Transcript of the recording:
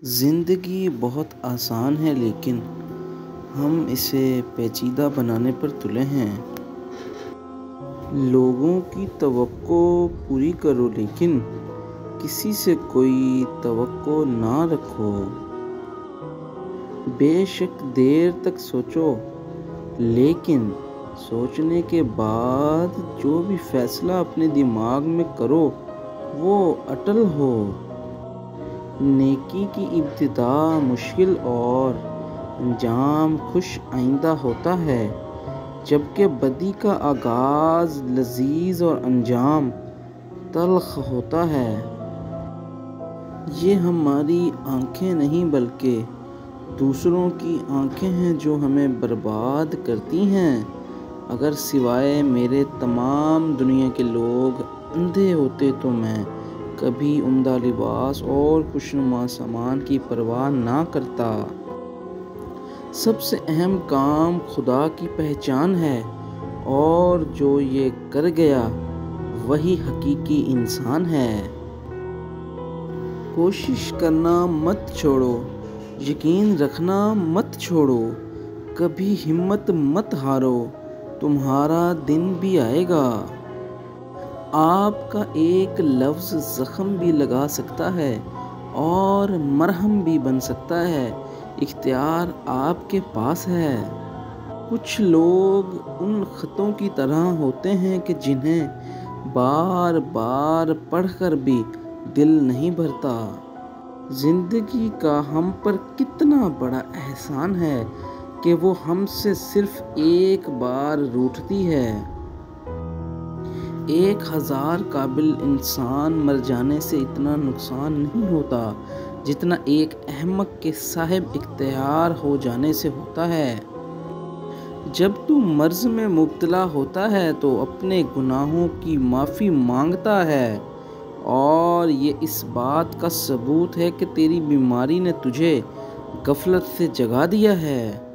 ज़िंदगी बहुत आसान है लेकिन हम इसे पेचीदा बनाने पर तुले हैं। लोगों की तवक्को पूरी करो लेकिन किसी से कोई तवक्को ना रखो। बेशक देर तक सोचो लेकिन सोचने के बाद जो भी फैसला अपने दिमाग में करो वो अटल हो। नेकी की इब्तिदा मुश्किल और अंजाम खुश आइंदा होता है, जबकि बदी का आगाज़ लजीज और अंजाम तल्ख होता है। ये हमारी आँखें नहीं बल्कि दूसरों की आँखें हैं जो हमें बर्बाद करती हैं। अगर सिवाय मेरे तमाम दुनिया के लोग अंधे होते तो मैं कभी उम्दा लिबास और खुशनुमा सामान की परवाह ना करता। सबसे अहम काम खुदा की पहचान है और जो ये कर गया वही हकीकी इंसान है। कोशिश करना मत छोड़ो, यकीन रखना मत छोड़ो, कभी हिम्मत मत हारो, तुम्हारा दिन भी आएगा। आपका एक लफ्ज़ ज़ख्म भी लगा सकता है और मरहम भी बन सकता है। इख्तियार आपके पास है। कुछ लोग उन ख़तों की तरह होते हैं कि जिन्हें बार बार पढ़कर भी दिल नहीं भरता। ज़िंदगी का हम पर कितना बड़ा एहसान है कि वो हमसे सिर्फ़ एक बार रूठती है। 1000 काबिल इंसान मर जाने से इतना नुकसान नहीं होता जितना एक अहमक के साहिब इख्तियार हो जाने से होता है। जब तू मर्ज़ में मुब्तला होता है तो अपने गुनाहों की माफ़ी मांगता है और ये इस बात का सबूत है कि तेरी बीमारी ने तुझे गफलत से जगा दिया है।